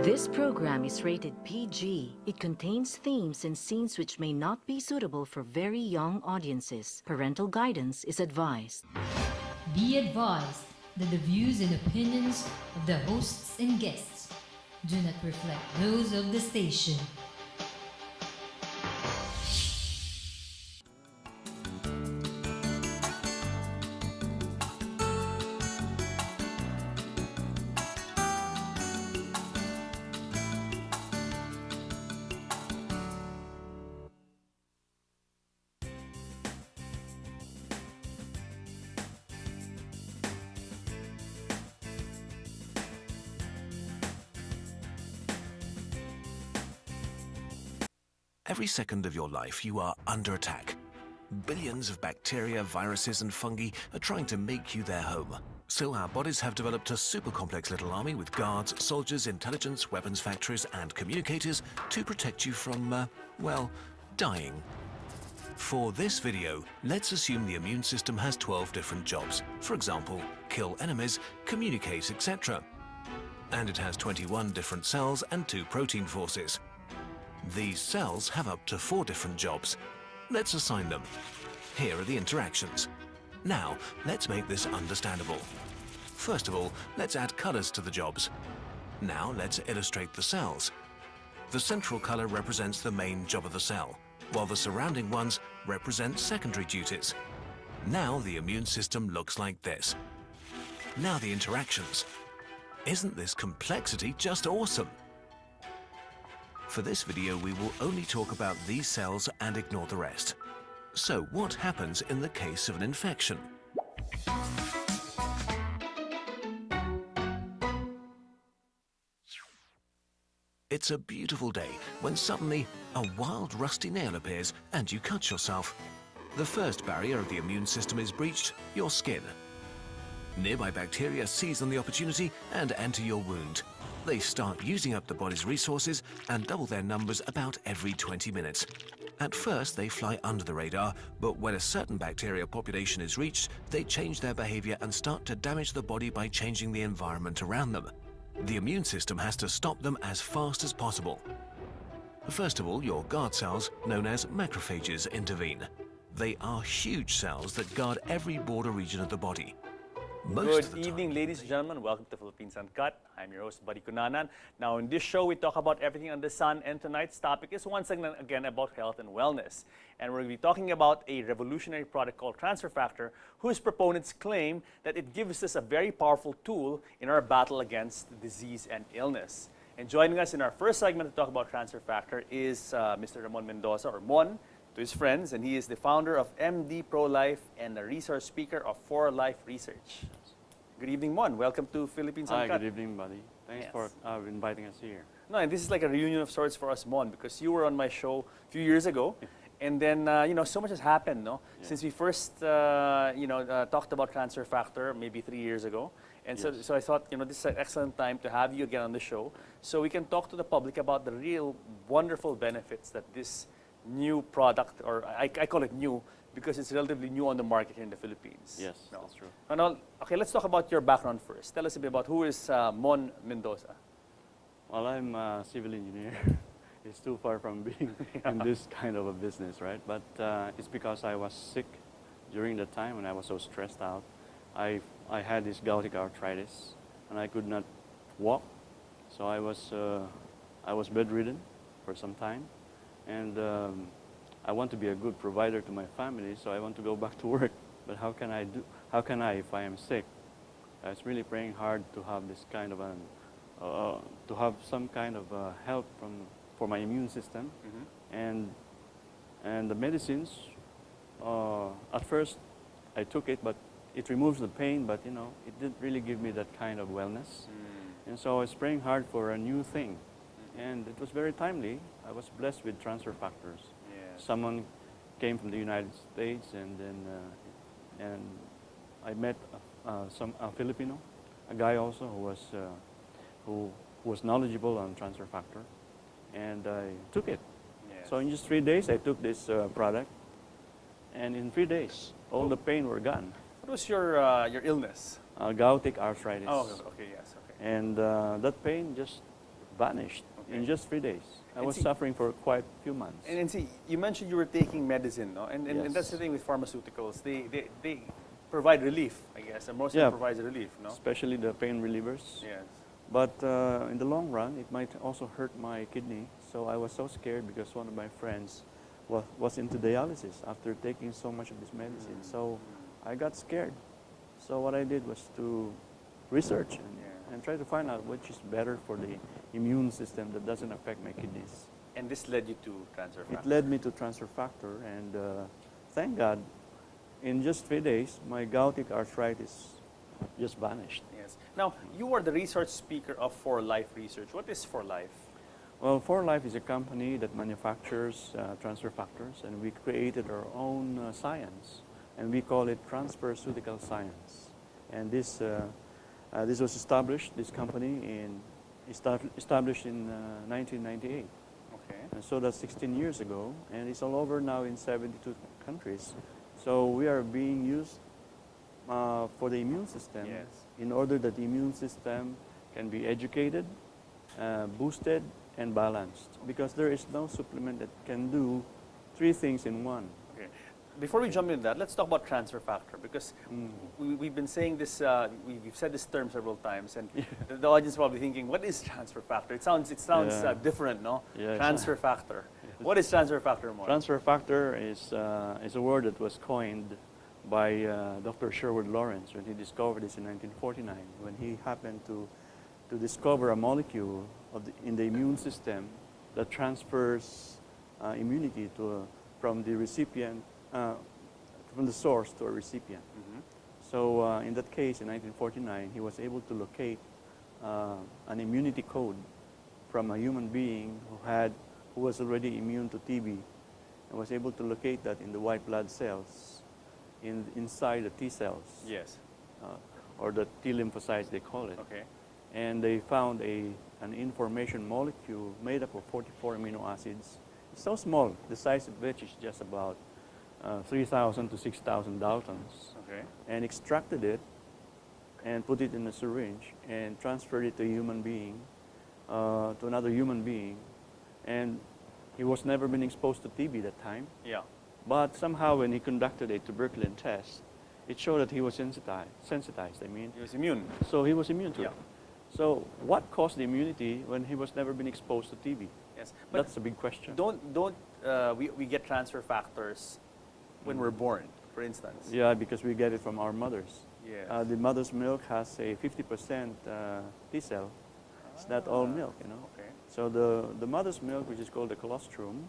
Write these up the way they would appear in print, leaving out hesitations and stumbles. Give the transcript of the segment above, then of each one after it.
This program is rated PG. It contains themes and scenes which may not be suitable for very young audiences. Parental guidance is advised. Be advised that the views and opinions of the hosts and guests do not reflect those of the station. Every second of your life, you are under attack. Billions of bacteria, viruses, and fungi are trying to make you their home. So our bodies have developed a super complex little army with guards, soldiers, intelligence, weapons factories, and communicators to protect you from, well, dying. For this video, let's assume the immune system has 12 different jobs. For example, kill enemies, communicate, etc. And it has 21 different cells and 2 protein forces. These cells have up to 4 different jobs. Let's assign them. Here are the interactions. Now, let's make this understandable. First of all, let's add colors to the jobs. Now, let's illustrate the cells. The central color represents the main job of the cell, while the surrounding ones represent secondary duties. Now, the immune system looks like this. Now, the interactions. Isn't this complexity just awesome? For this video, we will only talk about these cells and ignore the rest. So, what happens in the case of an infection? It's a beautiful day when suddenly a wild rusty nail appears and you cut yourself. The first barrier of the immune system is breached, your skin. Nearby bacteria seize on the opportunity and enter your wound. They start using up the body's resources and double their numbers about every 20 minutes. At first, they fly under the radar, but when a certain bacteria population is reached, they change their behavior and start to damage the body by changing the environment around them. The immune system has to stop them as fast as possible. First of all, your guard cells, known as macrophages, intervene. They are huge cells that guard every border region of the body. Good evening, ladies and gentlemen. Welcome to Philippines Uncut. I'm your host, Buddy Kunanan. Now, in this show, we talk about everything under the sun, and tonight's topic is once again about health and wellness. And we're going to be talking about a revolutionary product called Transfer Factor, whose proponents claim that it gives us a very powerful tool in our battle against disease and illness. And joining us in our first segment to talk about Transfer Factor is Mr. Ramon Mendoza, or Mon, to his friends, and he is the founder of MD Pro Life and a resource speaker of For Life Research. Good evening, Mon. Welcome to Philippines Uncut. Hi, good evening, buddy. Thanks for inviting us here. No, and this is like a reunion of sorts for us, Mon, because you were on my show a few years ago, and then you know, so much has happened, no? Yeah. Since we first talked about Transfer Factor maybe 3 years ago, and yes. so I thought, you know, this is an excellent time to have you again on the show, so we can talk to the public about the real wonderful benefits that this new product, or I call it new because it's relatively new on the market here in the Philippines. Yes, that's true. Okay, let's talk about your background first. Tell us a bit about who is Mon Mendoza. Well, I'm a civil engineer. It's too far from being in this kind of a business, right? But it's because I was sick during the time when I was so stressed out. I had this gouty arthritis, and I could not walk. So I was bedridden for some time. And I want to be a good provider to my family, so I want to go back to work. But how can I if I am sick? I was really praying hard to have this kind of to have some kind of help for my immune system. Mm-hmm. And the medicines, at first I took it, but it removes the pain, but you know, it didn't really give me that kind of wellness. And so I was praying hard for a new thing. And it was very timely. I was blessed with transfer factors. Yeah. Someone came from the United States, and then and I met a Filipino, a guy also who was knowledgeable on transfer factor, and I took it. Yes. So in just 3 days, I took this product, and in 3 days, all the pain were gone. What was your illness? Gouty arthritis. Oh, okay, yes, okay. And that pain just vanished in Okay. just 3 days. I And was see- suffering for quite a few months. And see, you mentioned you were taking medicine, no? And that's the Yes. thing with pharmaceuticals. They provide relief, I guess. And most of Yeah. them provides relief, no? Especially the pain relievers. Yes. But in the long run, it might also hurt my kidney. So I was so scared because one of my friends was into dialysis after taking so much of this medicine. So I got scared. So what I did was to research and try to find out which is better for the immune system that doesn't affect my kidneys. And this led you to transfer It factor. led me to transfer factor, and thank God, in just 3 days, my gouty arthritis just vanished. Yes. Now, you are the research speaker of For Life Research. What is For Life? Well, For Life is a company that manufactures transfer factors, and we created our own science, and we call it transferceutical science. And this was established, this company, established in 1998. Okay. And so that's 16 years ago, and it's all over now in 72 countries. So we are being used for the immune system Yes. in order that the immune system can be educated, boosted, and balanced. Because there is no supplement that can do 3 things in one. Okay. Before we jump into that, let's talk about transfer factor because we've been saying this, we've said this term several times, and the audience is probably thinking, what is transfer factor? It sounds Yeah. Different, no? Yeah, Transfer factor. What is transfer factor, Mon? Transfer factor is a word that was coined by Dr. Sherwood Lawrence when he discovered this in 1949, when he happened to discover a molecule in the immune system that transfers immunity from the recipient, from the source to a recipient. So in that case, in 1949, he was able to locate an immunity code from a human being who was already immune to TB, and was able to locate that in the white blood cells, inside the T cells, Yes. or the T lymphocytes they call it. Okay. And they found an information molecule made up of 44 amino acids. It's so small, the size of which is just about 3,000 to 6,000 Daltons, Okay. and extracted it and put it in a syringe and transferred it to a human being, to another human being. And he was never been exposed to TB that time. Yeah. But somehow when he conducted a tuberculin test, it showed that he was sensitized, I mean. He was immune. So he was immune to Yeah. it. So what caused the immunity when he was never been exposed to TB? Yes. But That's a big question. we get transfer factors when we're born, for instance? Yeah, because we get it from our mothers. Yes. The mother's milk has a 50% T cell. It's not all milk, you know. Okay. So the mother's milk, which is called the colostrum,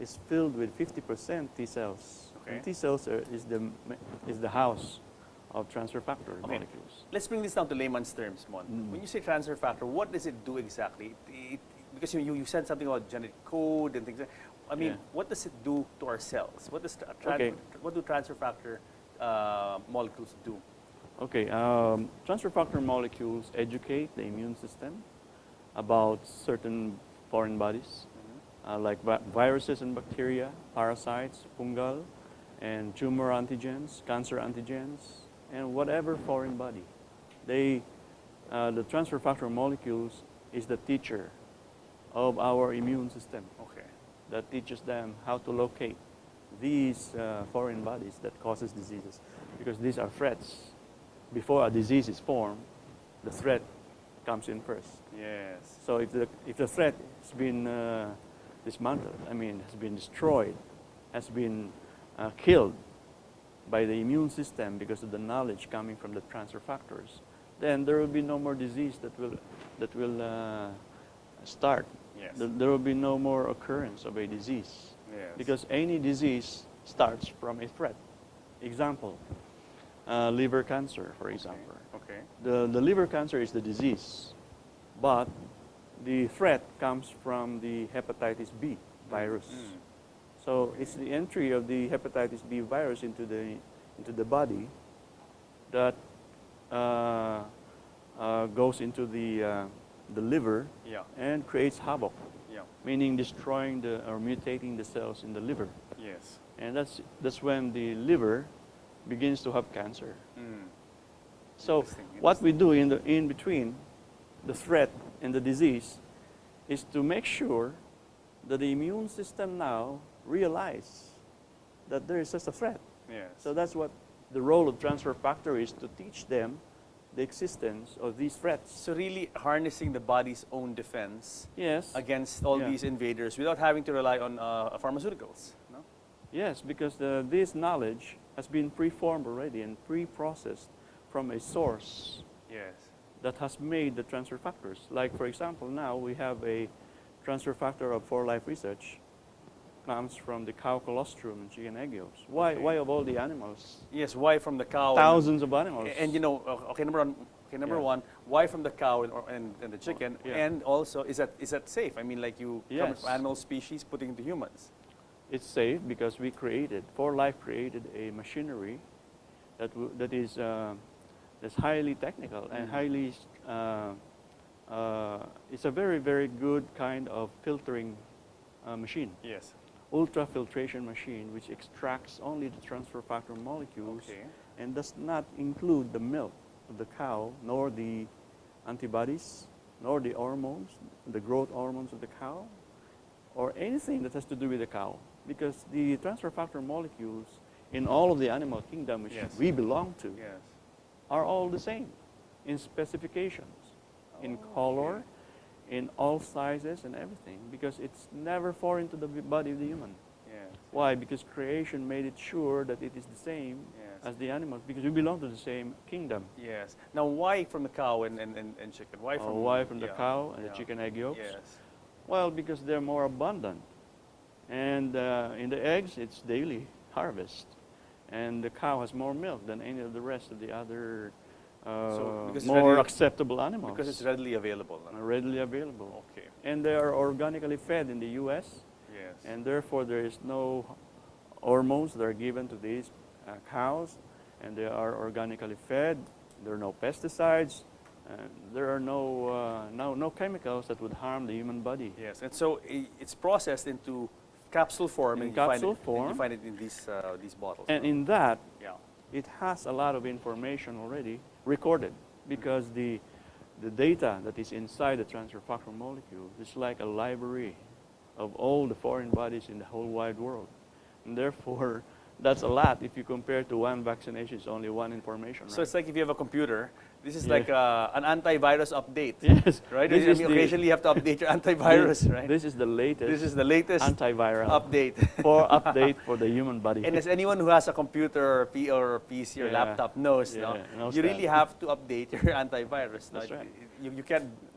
is filled with 50% T cells. Okay. And T cells is the house of transfer factor Okay. molecules. Let's bring this down to layman's terms, Mon. When you say transfer factor, what does it do exactly? Because you said something about genetic code and things. I mean, Yeah. what does it do to our cells? What Okay. What do transfer factor molecules do? Okay, transfer factor molecules educate the immune system about certain foreign bodies, like viruses and bacteria, parasites, fungal, and tumor antigens, cancer antigens, and whatever foreign body. The transfer factor molecules is the teacher of our immune system Okay. that teaches them how to locate these foreign bodies that causes diseases, because these are threats. Before a disease is formed, the threat comes in first. Yes. So if the threat has been dismantled, has been destroyed, has been killed by the immune system because of the knowledge coming from the transfer factors, then there will be no more disease that will start. Yes. There will be no more occurrence of a disease. Yes. Because any disease starts from a threat. Example, liver cancer, for example. Okay. The liver cancer is the disease, but the threat comes from the hepatitis B virus. So it's the entry of the hepatitis B virus into the body that goes into the liver Yeah. and creates havoc, Yeah. meaning destroying or mutating the cells in the liver. Yes. And that's when the liver begins to have cancer. So Interesting, what we do in between the threat and the disease is to make sure that the immune system now realize that there is such a threat. Yes. So that's what the role of transfer factor is, to teach them the existence of these threats. So really harnessing the body's own defense Yes. against all Yeah. these invaders without having to rely on pharmaceuticals. No? Yes, because this knowledge has been preformed already and pre-processed from a source Yes. that has made the transfer factors. Like, for example, now we have a transfer factor of for life research comes from the cow colostrum and chicken egg yolks. Why? Okay. Why of all the animals? Yes. Why from the cow? Thousands of animals. And you know, okay, number Yeah. one, why from the cow and the chicken? Yeah. And also, is that safe? I mean, like you come Yes. from animal species putting into humans. It's safe because we created, For Life created a machinery that is that's highly technical and highly, it's a very, very good kind of filtering machine. Yes. Ultrafiltration machine which extracts only the transfer factor molecules Okay. and does not include the milk of the cow, nor the antibodies, nor the hormones, the growth hormones of the cow, or anything that has to do with the cow. Because the transfer factor molecules in all of the animal kingdom which Yes. we belong to Yes. are all the same in specifications, in Oh, color, okay. in all sizes and everything, because it's never foreign to the body of the human. Yes. Why? Because creation made it sure that it is the same Yes. as the animals, because we belong to the same kingdom. Yes. Now, why from the cow and chicken? Why from The yeah, cow and yeah. the chicken egg yolks? Yes. Well, because they're more abundant. And in the eggs, it's daily harvest. And the cow has more milk than any of the rest of the other because it's more readily- acceptable animals. Because it's readily available. Are readily available. Okay. And they are organically fed in the U.S. Yes. And therefore there is no hormones that are given to these cows, and they are organically fed. There are no pesticides, and there are no chemicals that would harm the human body. Yes. And so it's processed into capsule form. In and you find capsule it, and form. you find it in these bottles. And in that, yeah. it has a lot of information already recorded, because the data that is inside the transfer factor molecule is like a library of all the foreign bodies in the whole wide world. And therefore, that's a lot if you compare to one vaccination. It's only one information, So right? it's like if you have a computer, this is Yeah. like an antivirus update. Yes. Right? This I is mean, the- occasionally you have to update your antivirus, right? This is the latest This is the latest antiviral update. update for the human body. And as anyone who has a computer or PC or Yeah. laptop knows, Yeah, no, knows you that. really have to update your antivirus. That's no? right.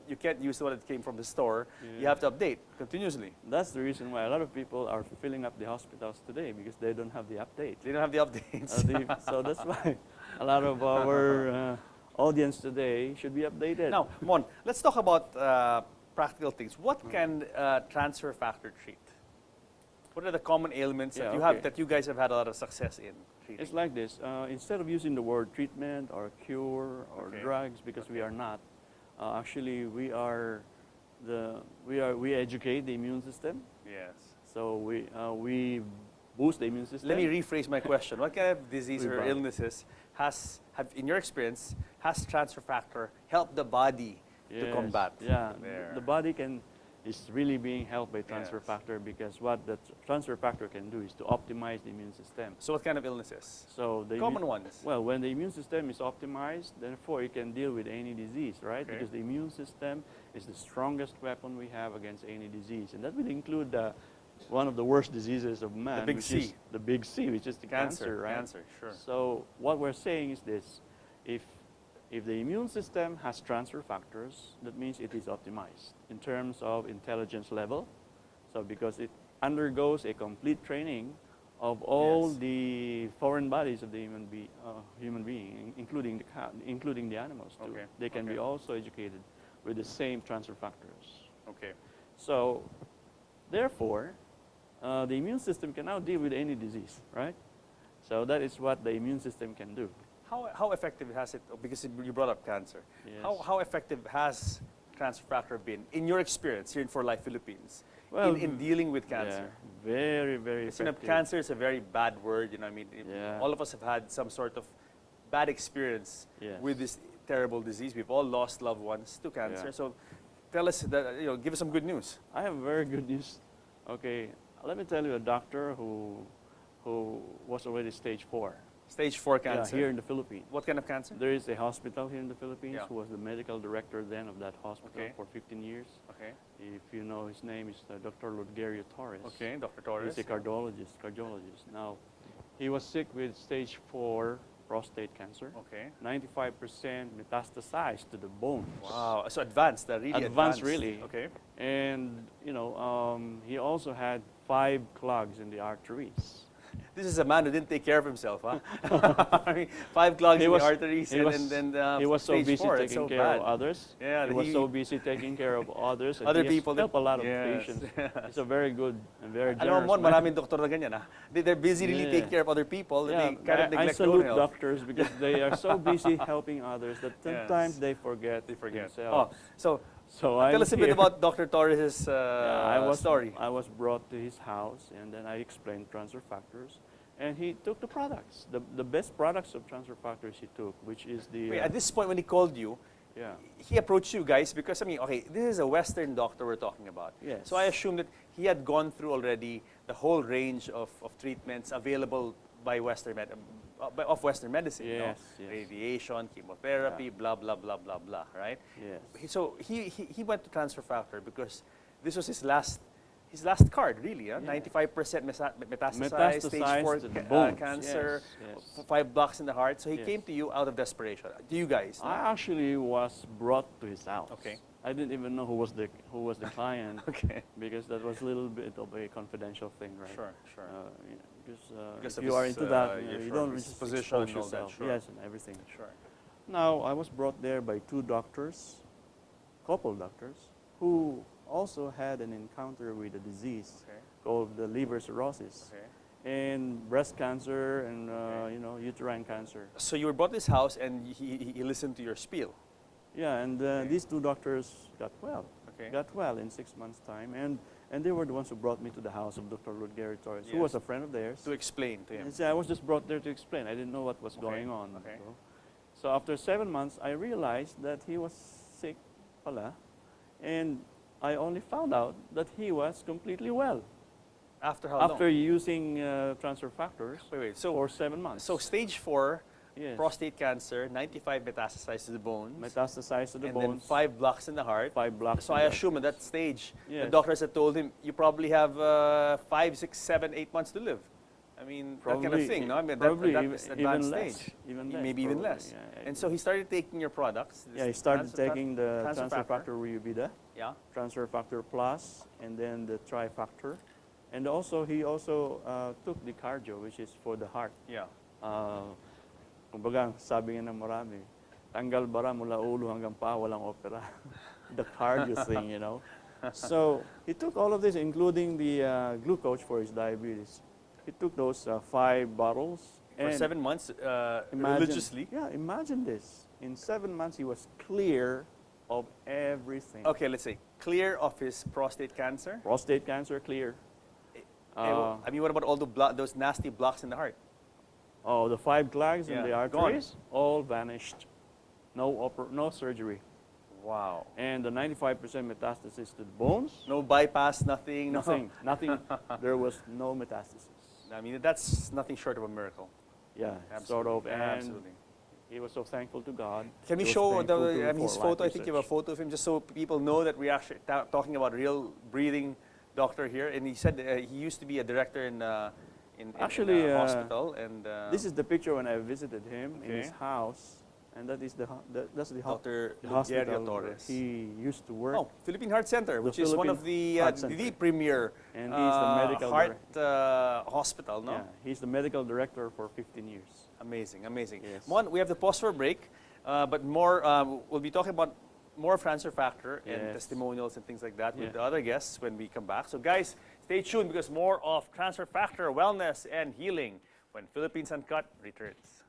You can't use what it came from the store. You Yeah. have to update continuously. That's the reason why a lot of people are filling up the hospitals today, because they don't have the update. They don't have the updates. So that's why a lot of our audience today should be updated. Now, Mon, let's talk about practical things. What can transfer factor treat? What are the common ailments that Yeah, you okay. have that you guys have had a lot of success in treating? It's like this. Instead of using the word treatment or cure or Okay. drugs, because we Okay. are not, actually we educate the immune system. Yes. So we boost the immune system. Let me rephrase my question. What kind of disease or Rebound. illnesses in your experience, has transfer factor helped the body to Yes, combat? Yeah, There. the body is really being helped by transfer Yes. factor, because what the transfer factor can do is to optimize the immune system. So what kind of illnesses? So the Common ones. Well, when the immune system is optimized, therefore it can deal with any disease, right? Okay. Because the immune system is the strongest weapon we have against any disease, and that will include one of the worst diseases of man, big which C. is the big C, which is the cancer, right? Cancer, sure. So what we're saying is this: if the immune system has transfer factors, that means it is optimized in terms of intelligence level. So because it undergoes a complete training of all Yes. the foreign bodies of the human being, including the animals too. Okay, They can be okay. also educated with the same transfer factors. Okay. So therefore, the immune system can now deal with any disease, right? So that is what the immune system can do. How effective has it, because you brought up cancer, Yes. how effective has transfer factor been, in your experience here in For Life Philippines, Well, in dealing with cancer? Yeah, very, very Because, you know, effective. cancer is a very bad word, you know, I mean, Yeah. all of us have had some sort of bad experience Yes. with this terrible disease. We've all lost loved ones to cancer. Yeah. So tell us, that, give us some good news. I have very good news. Okay, let me tell you a doctor who was already stage 4. Stage 4 cancer. Yeah, here in the Philippines. What kind of cancer? There is a hospital here in the Philippines Yeah. who was the medical director then of that hospital Okay. for 15 years. Okay. If you know his name is Dr. Ludgerio Torres. Okay, Dr. Torres. He's a cardiologist. Now, he was sick with stage 4 prostate cancer. Okay. 95% metastasized to the bones. Wow. So advanced, really Advanced, really. Okay. And, he also had 5 clogs in the arteries. This is a man who didn't take care of himself, huh? I mean, 5 clogs in the arteries, he was so stage busy 4. taking So care bad. of others. Yeah, he was so busy taking care of others. And Other he has people helped a lot of yes, patients. yes. He's a very good and very Alam generous mo, man. maraming doktor na ganyan, ha? They're busy really taking care of other people. Yeah, They kind of I neglect their own salute health. doctors because they are so busy helping others that sometimes they forget Oh, themselves. so So tell I'm us a bit here. about Dr. Torres' story. I was brought to his house, and then I explained transfer factors, and he took the products, the best products of transfer factors he took, which is the Wait, at this point, when he called you, yeah. he approached you guys because, I mean, okay, this is a Western doctor we're talking about. Yes. So I assume that he had gone through already the whole range of treatments available by Western medicine. Yes, yes. Radiation, chemotherapy, blah, blah, blah, blah, blah, right? Yes. So he went to transfer factor because this was his last card, really. Huh? 95% metastasized, stage 4 to the bones. cancer, Yes. 5 blocks in the heart. So he Yes. came to you out of desperation. To you guys. no? I actually was brought to his house. Okay. I didn't even know who was the client. Okay. Because that was a little bit of a confidential thing, right? Sure. Because of if you are his, into that, yeah, you sure, don't his just position expose and all that, yourself. sure. Yes, and everything. Sure. Now, I was brought there by 2 doctors, couple doctors, who also had an encounter with a disease Okay. called the liver cirrhosis Okay. and breast cancer and uterine cancer. So you were brought to his house and he listened to your spiel. Yeah, and these 2 doctors got well. Okay. Got well in 6 months' time, and they were the ones who brought me to the house of Dr. Ludgerio Torres, who Yes. was a friend of theirs. To explain to him. And so I was just brought there to explain. I didn't know what was Okay, going on. okay. So after 7 months, I realized that he was sick pala, and I only found out that he was completely well After how after long? using transfer factors Wait. So for 7 months. so stage 4, yes. prostate cancer, 95 metastasized to the bones, Metastasized to the and then bones. 5 blocks in the heart. 5 blocks. So in I the- assume at that stage, the Yes. doctors had told him, you probably have 5, 6, 7, 8 months to live. I mean, that kind of thing, no? I mean, probably that even, is advanced less, stage. even less, Maybe even probably, less. yeah, And so he started taking your products. yeah, he this started transfer taking the transfer transfer factor. factor Reubida, Yeah. transfer factor plus, and then the trifactor, and also he also took the cardio, which is for the heart. Yeah. Kumbaga, sabi nga ng marami, tanggal bara mula ulo hanggang paa, walang opera. The cardio thing, you know. So he took all of this, including the glucose for his diabetes. He took those 5 bottles. For and 7 months, imagine- religiously. Yeah, imagine this. In 7 months, he was clear of everything. Okay, let's say clear of his prostate cancer. Prostate cancer, clear. I mean, what about all those nasty blocks in the heart? Oh, the 5 clogs in Yeah, the gone. arteries, all vanished. No surgery. Wow. And the 95% metastasis to the bones, No bypass, nothing. nothing. There was no metastasis. I mean, that's nothing short of a miracle. Yeah, Absolutely. sort of. And Absolutely. he was so thankful to God. Can we He was show thankful to- his for photo? I life think you have a research. photo of him, just so people know that we're actually talking about a real breathing doctor here. And he said he used to be a director in Actually, a hospital. And This is the picture when I visited him in his Okay. house, and that is that's the Dr. the hospital Ludgerio where Torres. he used to work. Oh, Philippine Heart Center, which is one of the Heart Center. premier And he's the medical heart hospital, no? Yeah, he's the medical director for 15 years. Amazing, amazing. Yes. Mon, we have to pause for a break, but more we'll be talking about more of transfer factor and Yes. testimonials and things like that with Yeah. the other guests when we come back. So guys, stay tuned because more of transfer factor, wellness, and healing when Philippines Uncut returns.